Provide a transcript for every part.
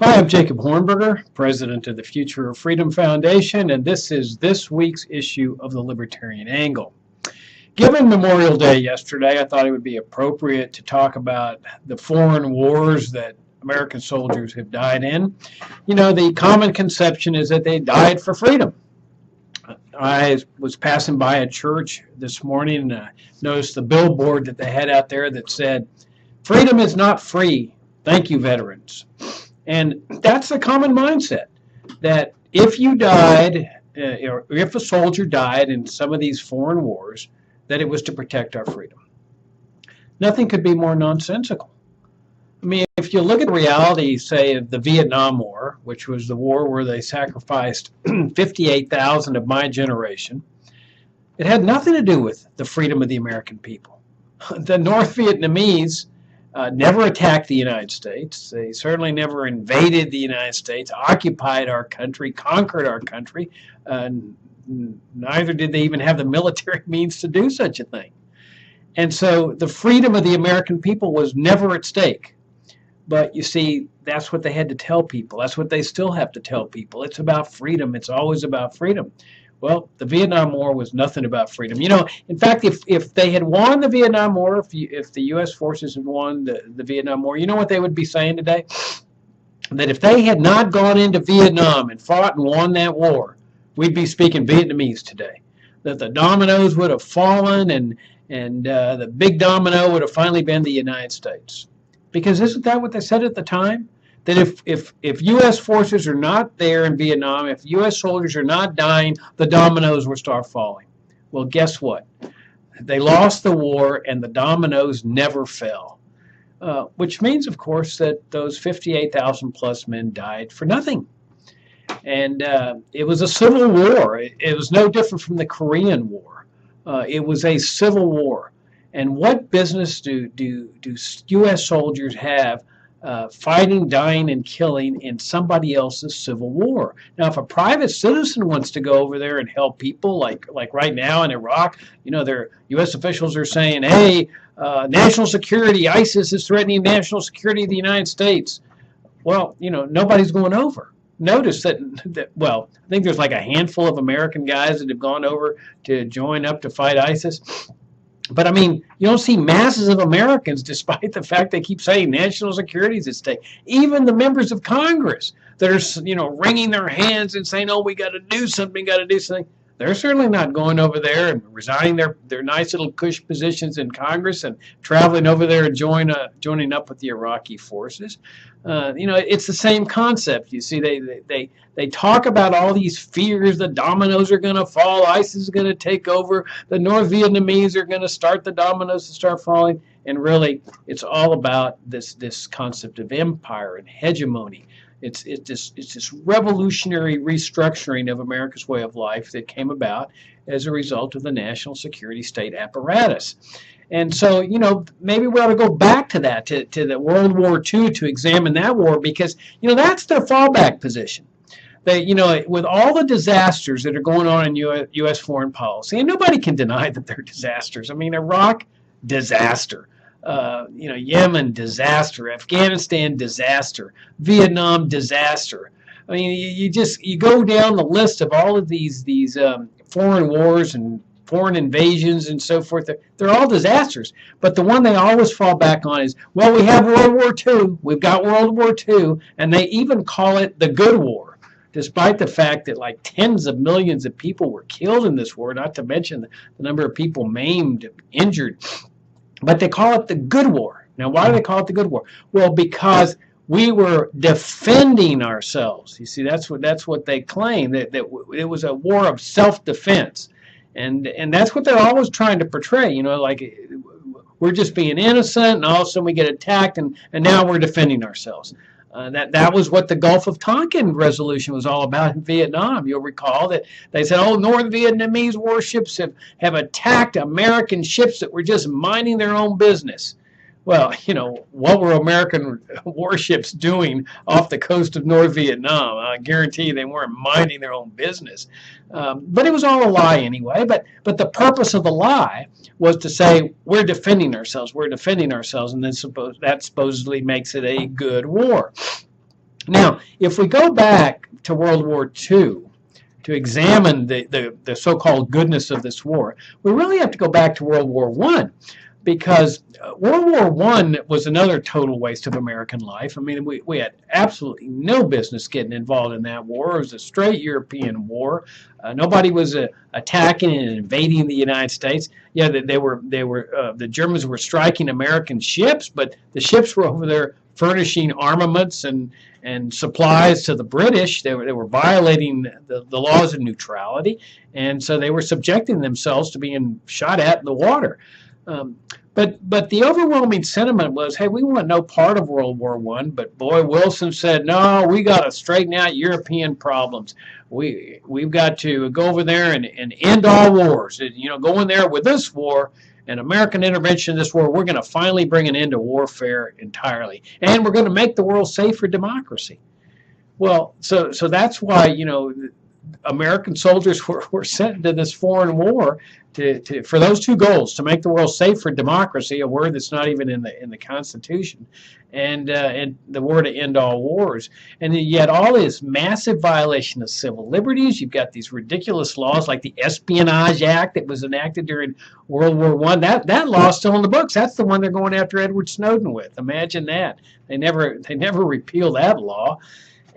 Hi, I'm Jacob Hornberger, president of the Future of Freedom Foundation, and this is this week's issue of the Libertarian Angle. Given Memorial Day yesterday, I thought it would be appropriate to talk about the foreign wars that American soldiers have died in. You know, the common conception is that they died for freedom. I was passing by a church this morning and noticed the billboard that they had out there that said, "Freedom is not free. Thank you, veterans." And that's the common mindset, that if you died, or if a soldier died in some of these foreign wars, that it was to protect our freedom. Nothing could be more nonsensical. I mean, if you look at the reality, say, of the Vietnam War, which was the war where they sacrificed 58,000 of my generation, it had nothing to do with the freedom of the American people. The North Vietnamese never attacked the United States. They certainly never invaded the United States, occupied our country, conquered our country. Neither did they even have the military means to do such a thing. And so the freedom of the American people was never at stake. But you see, that's what they had to tell people. That's what they still have to tell people. It's about freedom. It's always about freedom. Well, the Vietnam War was nothing about freedom. You know, in fact, if they had won the Vietnam War, if the U.S. forces had won the Vietnam War, you know what they would be saying today? That if they had not gone into Vietnam and fought and won that war, we'd be speaking Vietnamese today. That the dominoes would have fallen and the big domino would have finally been the United States. Because isn't that what they said at the time? That if U.S. forces are not there in Vietnam, if U.S. soldiers are not dying, the dominoes will start falling. Well, guess what? They lost the war and the dominoes never fell. Which means, of course, that those 58,000 plus men died for nothing. And it was a civil war. It was no different from the Korean War. It was a civil war. And what business do U.S. soldiers have fighting, dying, and killing in somebody else's civil war? Now, if a private citizen wants to go over there and help people, like right now in Iraq, you know, their U.S. officials are saying, hey, national security, ISIS is threatening national security of the United States. Well, you know, nobody's going over. Notice that, well, I think there's like a handful of American guys that have gone over to join up to fight ISIS. But, I mean, you don't see masses of Americans, despite the fact they keep saying national security is at stake. Even the members of Congress that are, you know, wringing their hands and saying, oh, we got to do something, got to do something. They're certainly not going over there and resigning their nice little cush positions in Congress and traveling over there and joining up with the Iraqi forces. You know, it's the same concept. You see, they talk about all these fears. The dominoes are going to fall. ISIS is going to take over. The North Vietnamese are going to start the dominoes to start falling. And really, it's all about this concept of empire and hegemony. It's this revolutionary restructuring of America's way of life that came about as a result of the national security state apparatus. And so, you know, maybe we ought to go back to that, to the World War II, to examine that war, because, you know, that's their fallback position. They, you know, with all the disasters that are going on in U.S. foreign policy, and nobody can deny that they're disasters. I mean, Iraq, disaster. You know, Yemen, disaster. Afghanistan, disaster. Vietnam, disaster. I mean, you go down the list of all of these foreign wars and foreign invasions and so forth. They're all disasters. But the one they always fall back on is, well, we have World War II. We've got World War II, and they even call it the good war, despite the fact that like tens of millions of people were killed in this war, not to mention the number of people maimed, injured. But they call it the good war. Now, why do they call it the good war? Well, because we were defending ourselves. You see, that's what they claim, that it was a war of self-defense. And that's what they're always trying to portray, you know, like we're just being innocent and all of a sudden we get attacked and now we're defending ourselves. That was what the Gulf of Tonkin resolution was all about in Vietnam. You'll recall that they said, oh, North Vietnamese warships have attacked American ships that were just minding their own business. Well, you know, what were American warships doing off the coast of North Vietnam? I guarantee you they weren't minding their own business. But it was all a lie anyway. But the purpose of the lie was to say, we're defending ourselves, and then that supposedly makes it a good war. Now, if we go back to World War II to examine the so-called goodness of this war, we really have to go back to World War I, because World War I was another total waste of American life. I mean, we had absolutely no business getting involved in that war. It was a straight European war. Nobody was attacking and invading the United States. Yeah, the Germans were striking American ships, but the ships were over there furnishing armaments and supplies to the British. They were violating the laws of neutrality, and so they were subjecting themselves to being shot at in the water. But the overwhelming sentiment was, hey, we want no part of World War I. But boy, Wilson said, no, we got to straighten out European problems. We've got to go over there and end all wars. You know, go in there with this war and American intervention in this war. We're going to finally bring an end to warfare entirely, and we're going to make the world safe for democracy. Well, so that's why, you know, American soldiers were sent into this foreign war for those two goals: to make the world safe for democracy, a word that's not even in the Constitution, and the word to end all wars. And yet all this massive violation of civil liberties. You've got these ridiculous laws like the Espionage Act that was enacted during World War I. That law is still in the books. That's the one they're going after Edward Snowden with. Imagine that. They never repealed that law.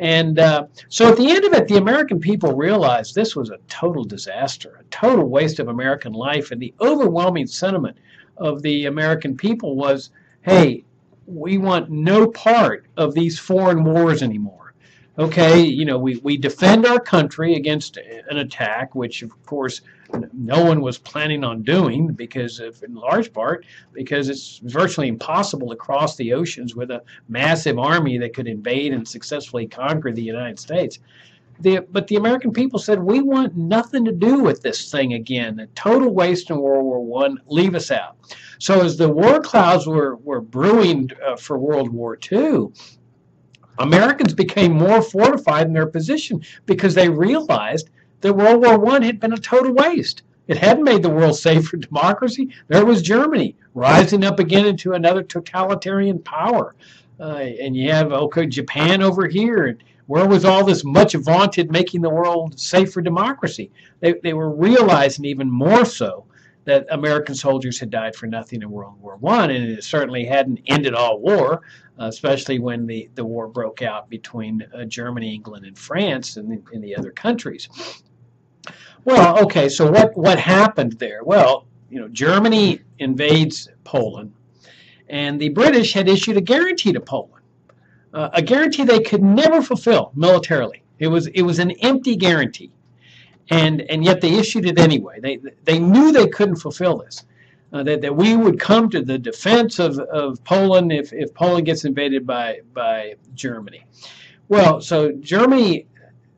And so at the end of it, the American people realized this was a total disaster, a total waste of American life. And the overwhelming sentiment of the American people was, hey, we want no part of these foreign wars anymore. Okay, you know, we defend our country against an attack, which, of course, no one was planning on doing, because in large part, because it's virtually impossible to cross the oceans with a massive army that could invade and successfully conquer the United States. But the American people said, we want nothing to do with this thing again. A total waste in World War I, leave us out. So as the war clouds were brewing for World War II, Americans became more fortified in their position because they realized that World War I had been a total waste. It hadn't made the world safe for democracy. There was Germany rising up again into another totalitarian power. And you have, okay, Japan over here. And where was all this much vaunted making the world safe for democracy? They were realizing even more so that American soldiers had died for nothing in World War I, and it certainly hadn't ended all war, especially when the war broke out between Germany, England, and France, and the other countries. Well, okay, so what happened there? Well, you know, Germany invades Poland, and the British had issued a guarantee to Poland, a guarantee they could never fulfill militarily. It was an empty guarantee, and yet they issued it anyway. They knew they couldn't fulfill this, that we would come to the defense of Poland if Poland gets invaded by Germany. Well, so Germany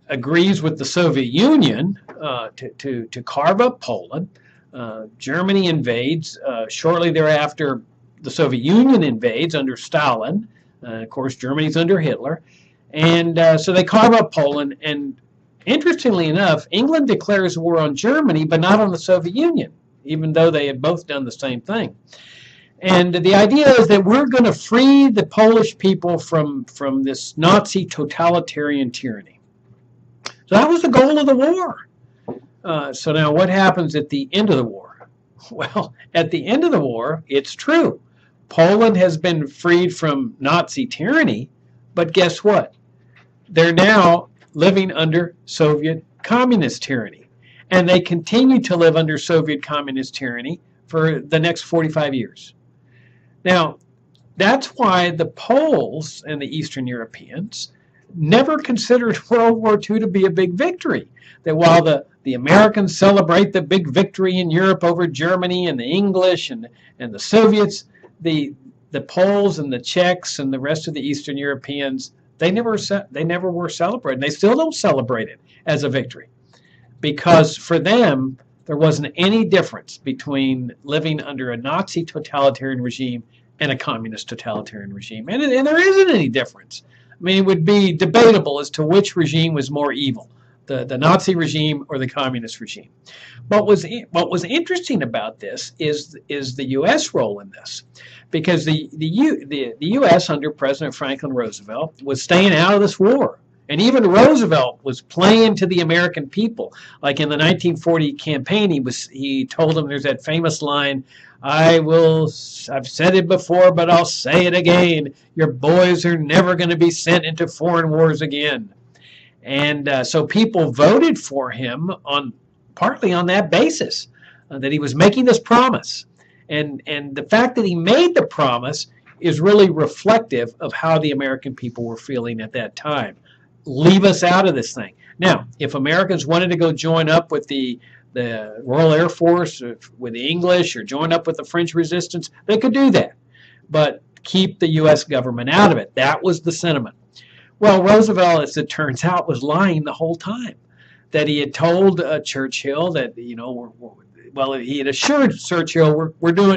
agrees with the Soviet Union to carve up Poland. Germany invades. Shortly thereafter, the Soviet Union invades under Stalin. Of course, Germany's under Hitler. And so they carve up Poland. And interestingly enough, England declares war on Germany, but not on the Soviet Union, even though they had both done the same thing. And the idea is that we're going to free the Polish people from this Nazi totalitarian tyranny. So that was the goal of the war. So now what happens at the end of the war? Well, at the end of the war, it's true. Poland has been freed from Nazi tyranny, but guess what? They're now living under Soviet communist tyranny. And they continue to live under Soviet communist tyranny for the next 45 years. Now, that's why the Poles and the Eastern Europeans never considered World War II to be a big victory. That while the Americans celebrate the big victory in Europe over Germany and the English and the Soviets, the Poles and the Czechs and the rest of the Eastern Europeans, they never were celebrated. They still don't celebrate it as a victory, because for them there wasn't any difference between living under a Nazi totalitarian regime and a communist totalitarian regime, and there isn't any difference. I mean, it would be debatable as to which regime was more evil, the Nazi regime or the communist regime. What was interesting about this is the U.S. role in this, because the U.S. under President Franklin Roosevelt was staying out of this war. And even Roosevelt was playing to the American people. Like in the 1940 campaign, he told them, there's that famous line, I've said it before, but I'll say it again. Your boys are never going to be sent into foreign wars again. And so people voted for him partly on that basis, that he was making this promise. And the fact that he made the promise is really reflective of how the American people were feeling at that time. Leave us out of this thing. Now, if Americans wanted to go join up with the Royal Air Force, or with the English, or join up with the French resistance, they could do that. But keep the U.S. government out of it. That was the sentiment. Well, Roosevelt, as it turns out, was lying the whole time. That he had told Churchill that, he had assured Churchill,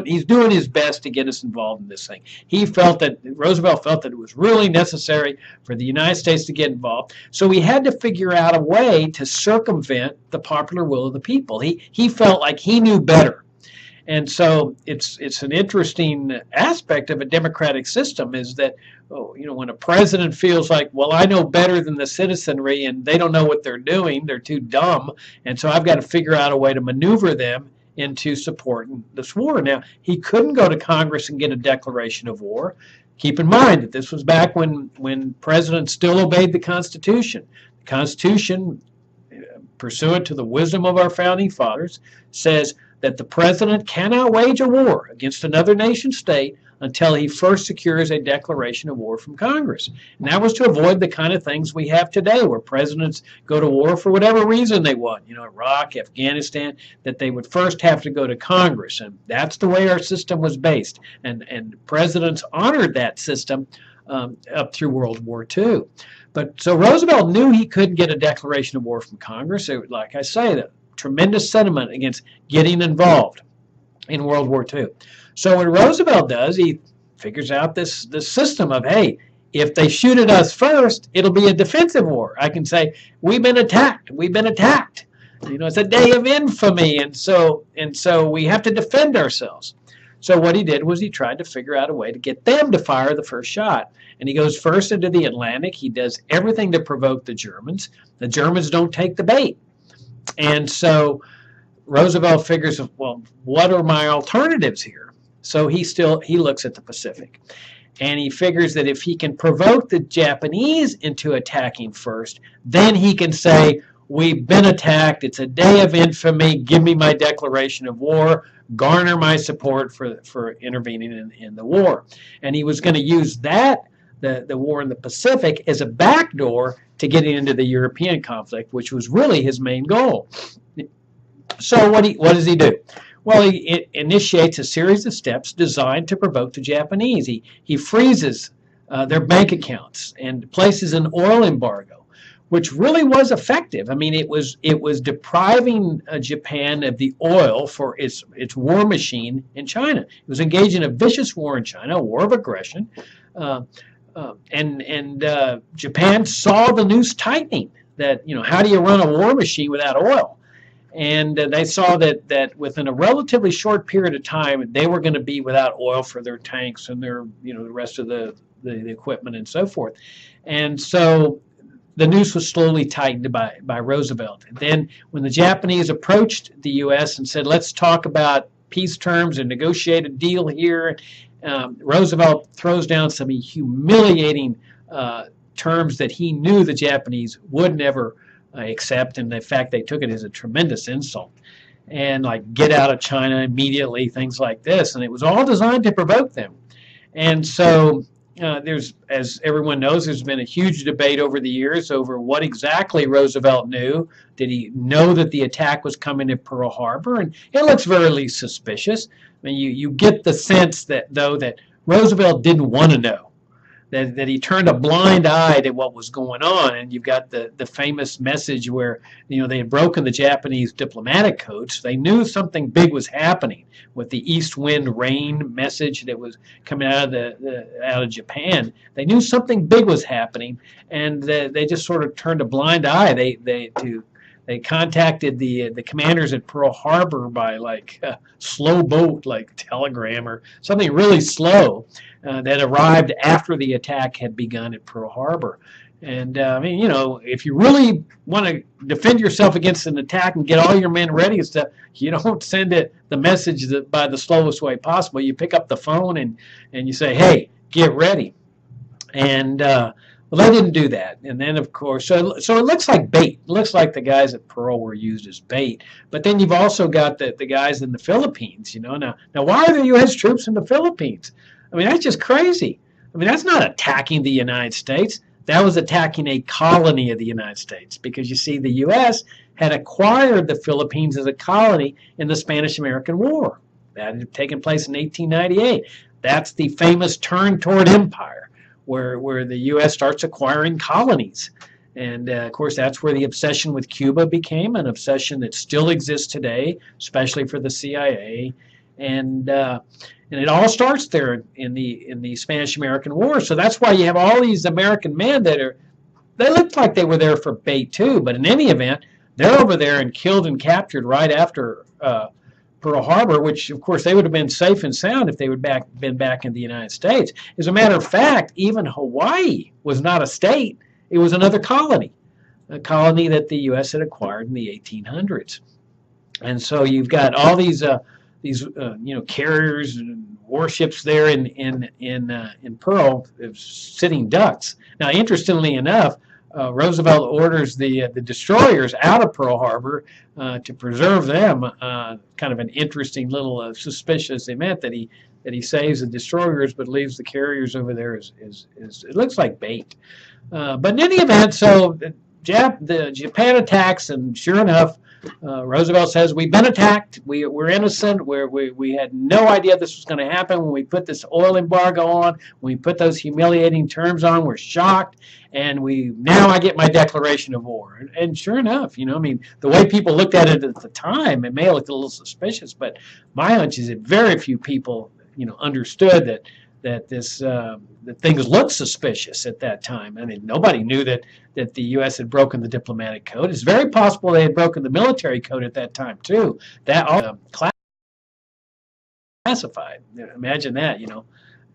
he's doing his best to get us involved in this thing. Roosevelt felt that it was really necessary for the United States to get involved. So he had to figure out a way to circumvent the popular will of the people. He felt like he knew better. And so it's an interesting aspect of a democratic system is that, when a president feels like, well, I know better than the citizenry and they don't know what they're doing, they're too dumb, and so I've got to figure out a way to maneuver them into supporting this war. Now, he couldn't go to Congress and get a declaration of war. Keep in mind that this was back when presidents still obeyed the Constitution. The Constitution, pursuant to the wisdom of our founding fathers, says that the president cannot wage a war against another nation state until he first secures a declaration of war from Congress. And that was to avoid the kind of things we have today, where presidents go to war for whatever reason they want, Iraq, Afghanistan, that they would first have to go to Congress. And that's the way our system was based. And presidents honored that system up through World War II. But so Roosevelt knew he couldn't get a declaration of war from Congress. It, like I say, the tremendous sentiment against getting involved in World War II. So what Roosevelt does, he figures out this system of, hey, if they shoot at us first, it'll be a defensive war. I can say, we've been attacked. It's a day of infamy, and so we have to defend ourselves. So what he did was he tried to figure out a way to get them to fire the first shot. And he goes first into the Atlantic. He does everything to provoke the Germans. The Germans don't take the bait. And so Roosevelt figures, well, what are my alternatives here? So he looks at the Pacific. And he figures that if he can provoke the Japanese into attacking first, then he can say, we've been attacked, it's a day of infamy, give me my declaration of war, garner my support for intervening in the war. And he was going to use that, the war in the Pacific, as a backdoor to getting into the European conflict, which was really his main goal. So what does he do? Well, he initiates a series of steps designed to provoke the Japanese. He freezes their bank accounts and places an oil embargo, which really was effective. I mean, it was depriving Japan of the oil for its war machine in China. It was engaged in a vicious war in China, a war of aggression, and Japan saw the noose tightening. That how do you run a war machine without oil? And they saw that within a relatively short period of time, they were going to be without oil for their tanks and their the rest of the equipment and so forth. And so the noose was slowly tightened by Roosevelt. And then when the Japanese approached the U.S. and said, let's talk about peace terms and negotiate a deal here, Roosevelt throws down some humiliating terms that he knew the Japanese would never accept, and in fact they took it as a tremendous insult, and like get out of China immediately, things like this, and it was all designed to provoke them. And so there's, as everyone knows, there's been a huge debate over the years over what exactly Roosevelt knew. Did he know that the attack was coming at Pearl Harbor? And it looks very suspicious. I mean, you get the sense that, though, that Roosevelt didn't want to know. that he turned a blind eye to what was going on. And you've got the famous message where, they had broken the Japanese diplomatic code, so they knew something big was happening with the east wind rain message that was coming out of Japan. They knew something big was happening, and they just sort of turned a blind eye. They contacted the commanders at Pearl Harbor by slow boat, like telegram or something really slow that arrived after the attack had begun at Pearl Harbor. And if you really want to defend yourself against an attack and get all your men ready and stuff, you don't send the message by the slowest way possible. You pick up the phone and you say, "Hey, get ready." And well, they didn't do that. And then, of course, so it looks like bait. It looks like the guys at Pearl were used as bait. But then you've also got the guys in the Philippines, Now, why are there U.S. troops in the Philippines? I mean, that's just crazy. I mean, that's not attacking the United States. That was attacking a colony of the United States, because, you see, the U.S. had acquired the Philippines as a colony in the Spanish-American War. That had taken place in 1898. That's the famous turn toward empire, where the U.S. starts acquiring colonies. And, of course, that's where the obsession with Cuba became an obsession that still exists today, especially for the CIA. And it all starts there in the Spanish-American War. So that's why you have all these American men they looked like they were there for bait too. But in any event, they're over there and killed and captured right after Pearl Harbor, which, of course, they would have been safe and sound if they would been back in the United States. As a matter of fact, even Hawaii was not a state. It was another colony, a colony that the U.S. had acquired in the 1800s. And so you've got all these carriers and warships there in Pearl, sitting ducks. Now, interestingly enough, Roosevelt orders the destroyers out of Pearl Harbor to preserve them. Kind of an interesting little suspicious event that he saves the destroyers but leaves the carriers over there is it looks like bait. But in any event, so the Japan attacks, and sure enough, Roosevelt says, "We've been attacked. We're innocent. We had no idea this was going to happen when we put this oil embargo on. When we put those humiliating terms on, we're shocked. And now I get my declaration of war." And sure enough, the way people looked at it at the time, it may have looked a little suspicious, but my hunch is that very few people, understood that things looked suspicious at that time. I mean, nobody knew that the U.S. had broken the diplomatic code. It's very possible they had broken the military code at that time too. That all classified. Imagine that,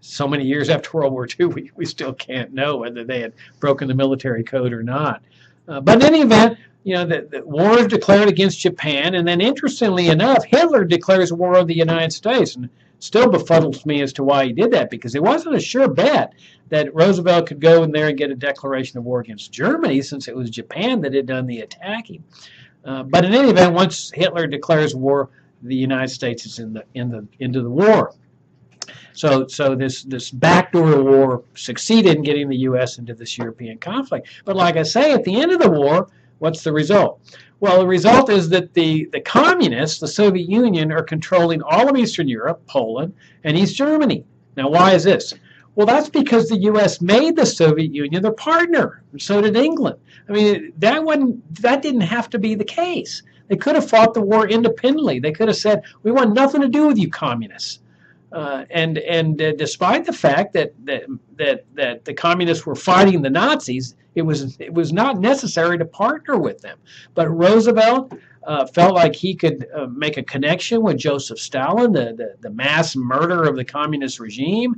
So many years after World War II, we still can't know whether they had broken the military code or not. But in any event, the war is declared against Japan, and then interestingly enough, Hitler declares war on the United States. And still befuddles me as to why he did that, because it wasn't a sure bet that Roosevelt could go in there and get a declaration of war against Germany, since it was Japan that had done the attacking. But in any event, once Hitler declares war, the United States is into the war. So this backdoor war succeeded in getting the U.S. into this European conflict. But like I say, at the end of the war, what's the result? Well, the result is that the communists, the Soviet Union, are controlling all of Eastern Europe, Poland, and East Germany. Now, why is this? Well, that's because the U.S. made the Soviet Union their partner, and so did England. I mean, that didn't have to be the case. They could have fought the war independently. They could have said, "We want nothing to do with you communists." And despite the fact that the communists were fighting the Nazis, it was not necessary to partner with them. But Roosevelt felt like he could make a connection with Joseph Stalin, the mass murder of the communist regime.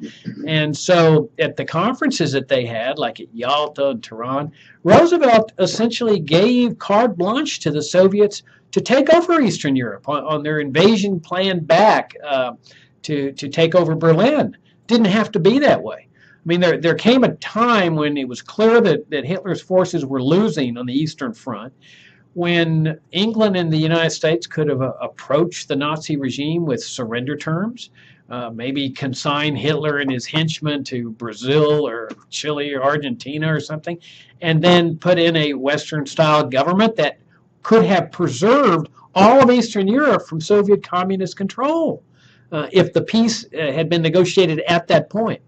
And so at the conferences that they had, like at Yalta and Tehran, Roosevelt essentially gave carte blanche to the Soviets to take over Eastern Europe on their invasion plan back to take over Berlin. Didn't have to be that way. I mean, there came a time when it was clear that Hitler's forces were losing on the Eastern Front, when England and the United States could have approached the Nazi regime with surrender terms, maybe consign Hitler and his henchmen to Brazil or Chile or Argentina or something, and then put in a Western-style government that could have preserved all of Eastern Europe from Soviet communist control. If the peace had been negotiated at that point.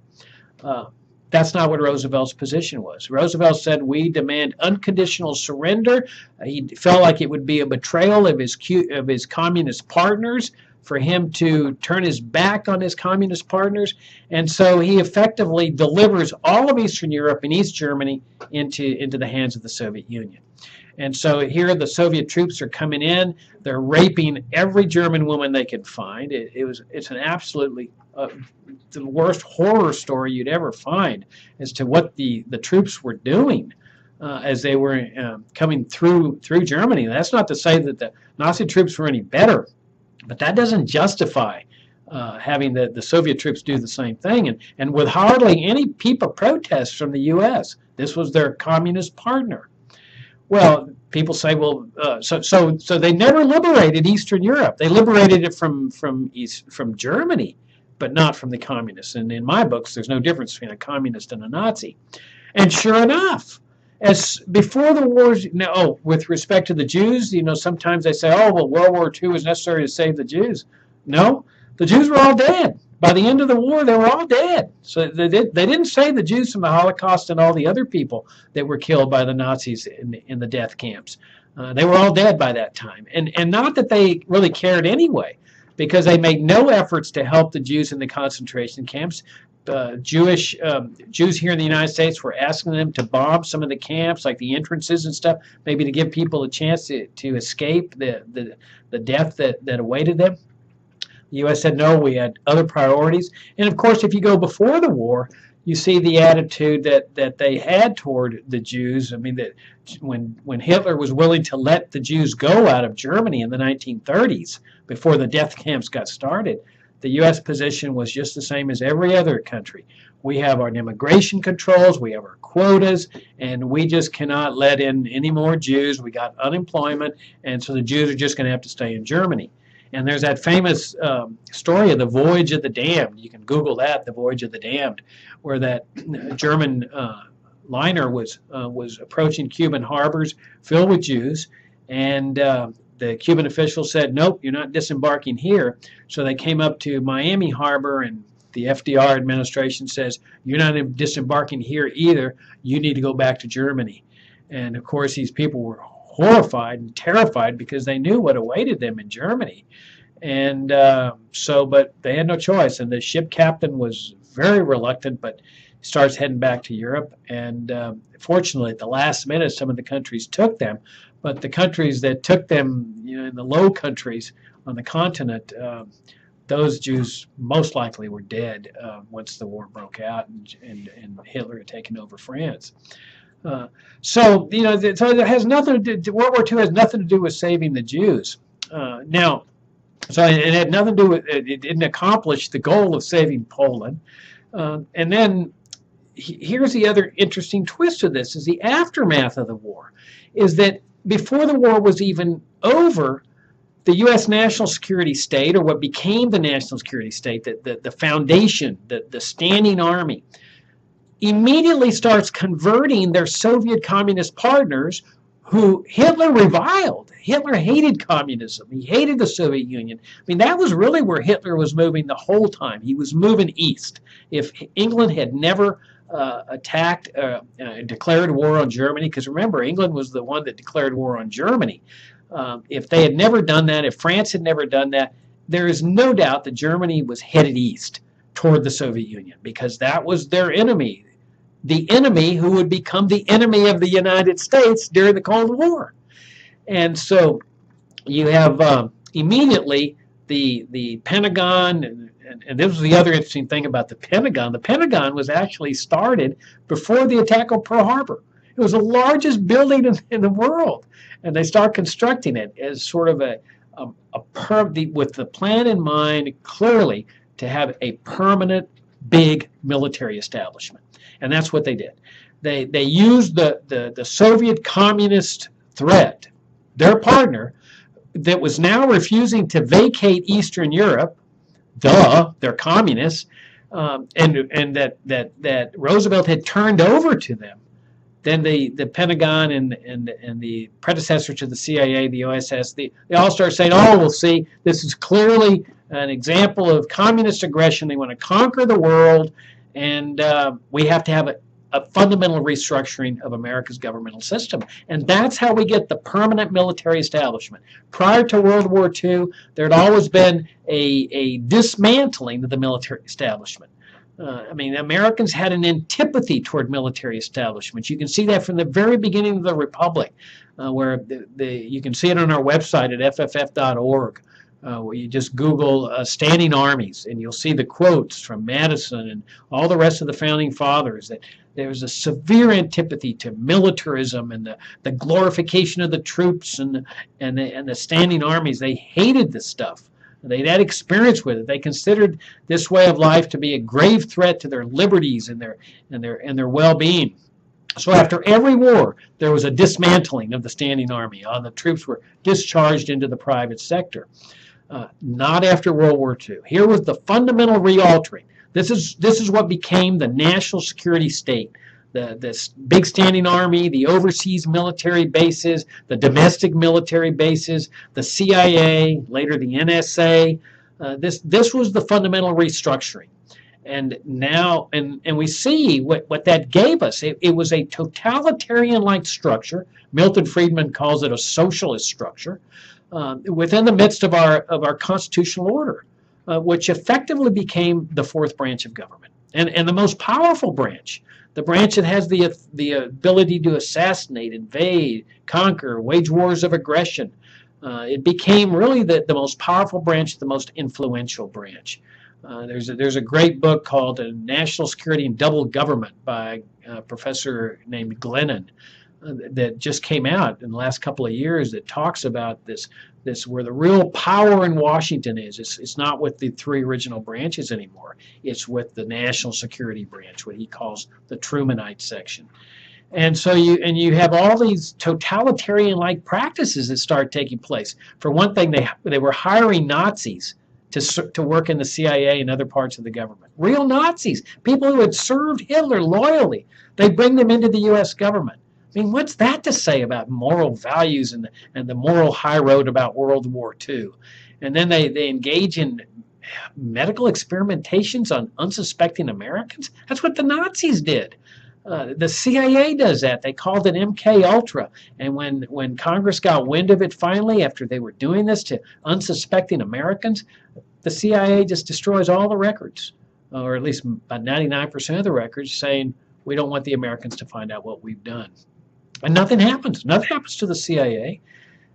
That's not what Roosevelt's position was. Roosevelt said, we demand unconditional surrender. He felt like it would be a betrayal of his communist partners for him to turn his back on his communist partners. And so he effectively delivers all of Eastern Europe and East Germany into the hands of the Soviet Union. And so here the Soviet troops are coming in. They're raping every German woman they could find. It's an absolutely the worst horror story you'd ever find as to what the troops were doing as they were coming through Germany. That's not to say that the Nazi troops were any better, but that doesn't justify having the Soviet troops do the same thing. And with hardly any people protests from the U.S., this was their communist partner. Well, people say, well, so they never liberated Eastern Europe. They liberated it from Germany, but not from the communists. And in my books, there's no difference between a communist and a Nazi. And sure enough, as before the wars, with respect to the Jews, sometimes they say, oh, well, World War II was necessary to save the Jews. No, the Jews were all dead. By the end of the war, they were all dead. So they didn't save the Jews from the Holocaust and all the other people that were killed by the Nazis in the death camps. They were all dead by that time. And not that they really cared anyway, because they made no efforts to help the Jews in the concentration camps. Jews here in the United States were asking them to bomb some of the camps, like the entrances and stuff, maybe to give people a chance to escape the death that awaited them. The U.S. said, no, we had other priorities. And, of course, if you go before the war, you see the attitude that they had toward the Jews. I mean, that when Hitler was willing to let the Jews go out of Germany in the 1930s, before the death camps got started, the U.S. position was just the same as every other country. We have our immigration controls, we have our quotas, and we just cannot let in any more Jews. We got unemployment, and so the Jews are just going to have to stay in Germany. And there's that famous story of the Voyage of the Damned. You can Google that, the Voyage of the Damned, where that German liner was approaching Cuban harbors filled with Jews, and the Cuban officials said, nope, you're not disembarking here. So they came up to Miami Harbor, and the FDR administration says, you're not disembarking here either. You need to go back to Germany. And, of course, these people were horrified and terrified because they knew what awaited them in Germany. And but they had no choice. And the ship captain was very reluctant, but starts heading back to Europe. And fortunately, at the last minute, some of the countries took them. But the countries that took them, in the Low Countries on the continent, those Jews most likely were dead once the war broke out and Hitler had taken over France. So it has nothing to do. World War II has nothing to do with saving the Jews. So it had nothing to do with it. Didn't accomplish the goal of saving Poland. And then here's the other interesting twist of this: is the aftermath of the war. Is that before the war was even over, the U.S. national security state, or what became the national security state, the foundation, the standing army, immediately starts converting their Soviet communist partners who Hitler reviled. Hitler hated communism. He hated the Soviet Union. I mean, that was really where Hitler was moving the whole time. He was moving east. If England had never attacked, declared war on Germany, because remember, England was the one that declared war on Germany. If they had never done that, if France had never done that, there is no doubt that Germany was headed east toward the Soviet Union, because that was their enemy. The enemy who would become the enemy of the United States during the Cold War. And so you have immediately the Pentagon, and this was the other interesting thing about the Pentagon. The Pentagon was actually started before the attack on Pearl Harbor. It was the largest building in the world, and they start constructing it as sort of with the plan in mind clearly to have a permanent big military establishment. And that's what they did. They used the Soviet communist threat, their partner, that was now refusing to vacate Eastern Europe. They're communists, and that Roosevelt had turned over to them. Then the Pentagon and the predecessor to the CIA, the OSS, they all start saying, oh, we'll see, this is clearly an example of communist aggression. They want to conquer the world. And we have to have a fundamental restructuring of America's governmental system. And that's how we get the permanent military establishment. Prior to World War II, there had always been a dismantling of the military establishment. I mean, Americans had an antipathy toward military establishments. You can see that from the very beginning of the Republic, where you can see it on our website at fff.org. Where you just Google standing armies, and you'll see the quotes from Madison and all the rest of the founding fathers that there was a severe antipathy to militarism and the glorification of the troops and the standing armies. They hated this stuff. They'd had experience with it. They considered this way of life to be a grave threat to their liberties and their well-being. So after every war, there was a dismantling of the standing army. The troops were discharged into the private sector. Not after World War II. Here was the fundamental realtering. This is what became the national security state. This big standing army, the overseas military bases, the domestic military bases, the CIA, later the NSA. This was the fundamental restructuring. And now, and we see what that gave us. It was a totalitarian-like structure. Milton Friedman calls it a socialist structure. Within the midst of our constitutional order, which effectively became the fourth branch of government, and the most powerful branch, the branch that has the ability to assassinate, invade, conquer, wage wars of aggression. It became really the most powerful branch, the most influential branch. There's a great book called National Security and Double Government by a professor named Glennon, that just came out in the last couple of years that talks about this where the real power in Washington is. It's not with the three original branches anymore. It's with the national security branch, what he calls the Trumanite section. And so you have all these totalitarian-like practices that start taking place. For one thing, they were hiring Nazis to work in the CIA and other parts of the government. Real Nazis, people who had served Hitler loyally. They bring them into the U.S. government. I mean, what's that to say about moral values and the moral high road about World War II? And then they engage in medical experimentations on unsuspecting Americans. That's what the Nazis did. The CIA does that. They called it MK Ultra. And when Congress got wind of it finally, after they were doing this to unsuspecting Americans, the CIA just destroys all the records, or at least about 99% of the records, saying we don't want the Americans to find out what we've done. And nothing happens. Nothing happens to the CIA.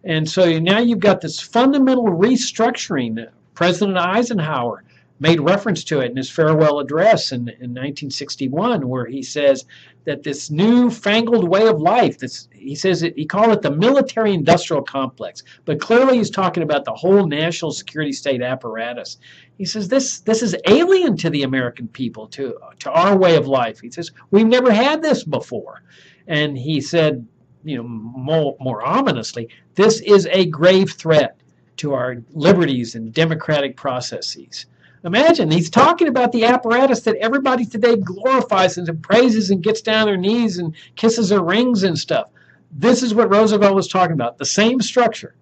And so now you've got this fundamental restructuring. President Eisenhower made reference to it in his farewell address in 1961, where he says that this newfangled way of life, he called it the military-industrial complex, but clearly he's talking about the whole national security state apparatus. He says this is alien to the American people, to our way of life. He says we've never had this before. And he said, more ominously, this is a grave threat to our liberties and democratic processes. Imagine, he's talking about the apparatus that everybody today glorifies and praises and gets down on their knees and kisses their rings and stuff. This is what Roosevelt was talking about, the same structure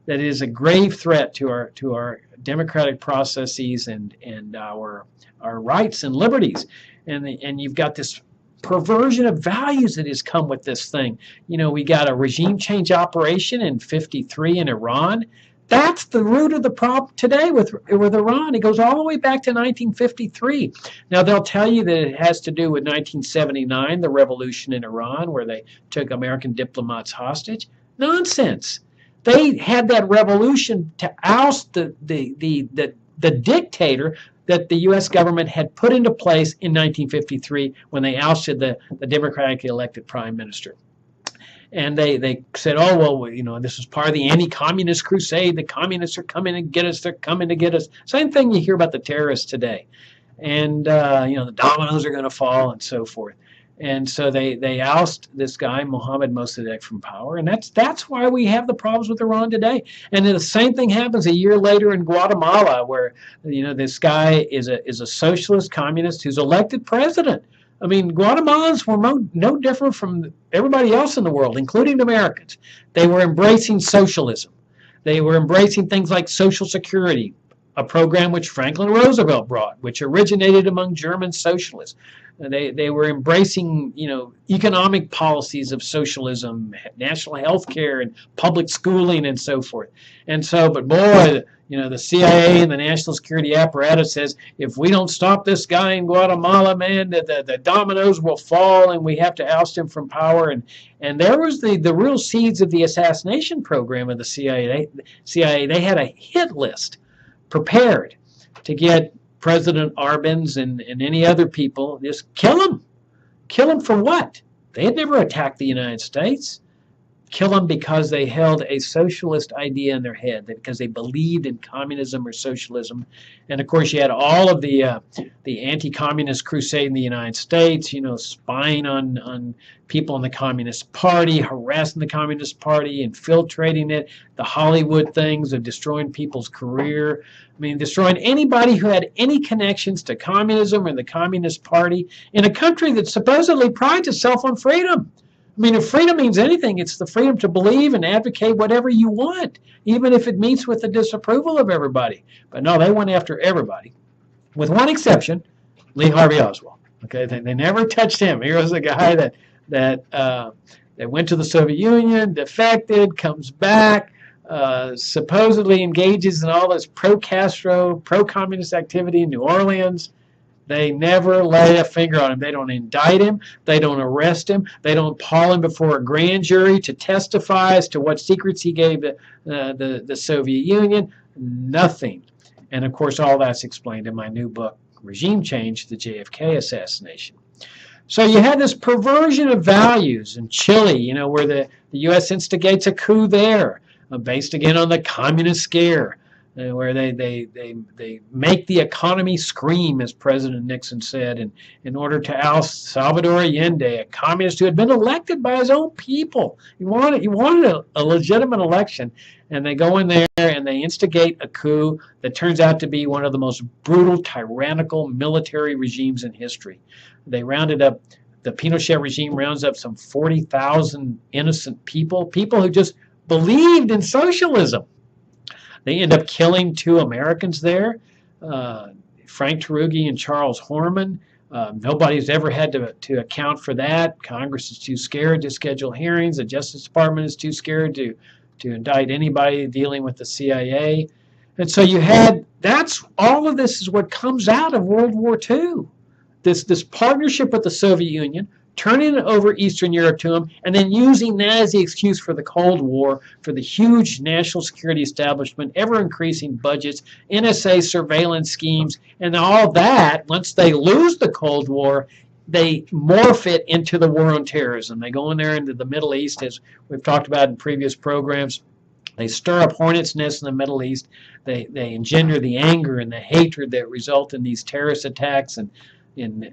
that is a grave threat to our democratic processes and our rights and liberties. And you've got this perversion of values that has come with this thing. We got a regime change operation in '53 in Iran. That's the root of the problem today with Iran. It goes all the way back to 1953. Now, they'll tell you that it has to do with 1979, the revolution in Iran, where they took American diplomats hostage. Nonsense. They had that revolution to oust the dictator that the U.S. government had put into place in 1953 when they ousted the democratically elected prime minister. And they said, oh, well, this was part of the anti-communist crusade. The communists are coming to get us. They're coming to get us. Same thing you hear about the terrorists today. And, the dominoes are going to fall and so forth. And so they oust this guy, Mohammad Mossadegh, from power. And that's why we have the problems with Iran today. And then the same thing happens a year later in Guatemala, where, this guy is a socialist communist who's elected president. I mean, Guatemalans were no different from everybody else in the world, including Americans. They were embracing socialism. They were embracing things like Social Security, a program which Franklin Roosevelt brought, which originated among German socialists. They were embracing, economic policies of socialism, national health care and public schooling and so forth. And so, but boy, the CIA and the national security apparatus says, if we don't stop this guy in Guatemala, man, the dominoes will fall and we have to oust him from power. And there was the real seeds of the assassination program of the CIA. They had a hit list prepared to get President Arbenz and any other people, just kill them. Kill them for what? They had never attacked the United States. Kill them because they held a socialist idea in their head, because they believed in communism or socialism. And of course, you had all of the anti-communist crusade in the United States, spying on people in the Communist Party, harassing the Communist Party, infiltrating it, the Hollywood things of destroying people's career. I mean, destroying anybody who had any connections to communism or the Communist Party in a country that supposedly prides itself on freedom. I mean, if freedom means anything, it's the freedom to believe and advocate whatever you want, even if it meets with the disapproval of everybody. But no, they went after everybody, with one exception, Lee Harvey Oswald. Okay, they never touched him. He was a guy that went to the Soviet Union, defected, comes back, supposedly engages in all this pro-Castro, pro-communist activity in New Orleans. They never lay a finger on him. They don't indict him. They don't arrest him. They don't haul him before a grand jury to testify as to what secrets he gave the Soviet Union. Nothing. And of course, all that's explained in my new book, Regime Change, the JFK Assassination. So you had this perversion of values in Chile, where the U.S. instigates a coup there, based again on the communist scare. Where they make the economy scream, as President Nixon said, and in order to oust Salvador Allende, a communist who had been elected by his own people. He wanted a legitimate election, and they go in there and they instigate a coup that turns out to be one of the most brutal, tyrannical military regimes in history. They rounded up, the Pinochet regime rounds up some 40,000 innocent people who just believed in socialism. They end up killing 2 Americans there, Frank Tarugi and Charles Horman. Nobody's ever had to account for that. Congress is too scared to schedule hearings. The Justice Department is too scared to indict anybody dealing with the CIA. And so all of this is what comes out of World War II. This partnership with the Soviet Union, turning over Eastern Europe to them, and then using that as the excuse for the Cold War, for the huge national security establishment, ever-increasing budgets, NSA surveillance schemes, and all that. Once they lose the Cold War, they morph it into the war on terrorism. They go in there into the Middle East, as we've talked about in previous programs. They stir up hornets' nests in the Middle East. They engender the anger and the hatred that result in these terrorist attacks and in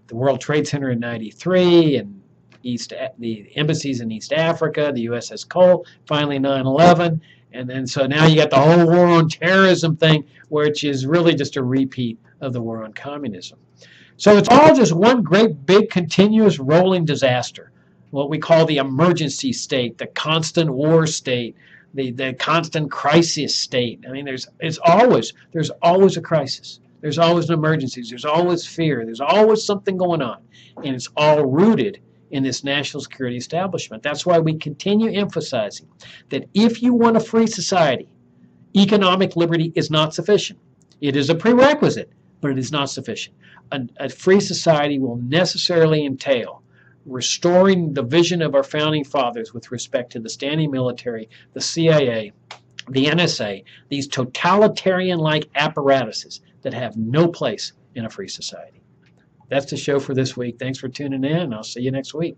the World Trade Center in '93, and the embassies in East Africa, the USS Cole, finally 9/11, and then so now you got the whole war on terrorism thing, which is really just a repeat of the war on communism. So it's all just one great big continuous rolling disaster, what we call the emergency state, the constant war state, the constant crisis state. I mean, there's always a crisis. There's always an emergency. There's always fear. There's always something going on. And it's all rooted in this national security establishment. That's why we continue emphasizing that if you want a free society, economic liberty is not sufficient. It is a prerequisite, but it is not sufficient. A free society will necessarily entail restoring the vision of our founding fathers with respect to the standing military, the CIA, the NSA, these totalitarian-like apparatuses that have no place in a free society. That's the show for this week. Thanks for tuning in, and I'll see you next week.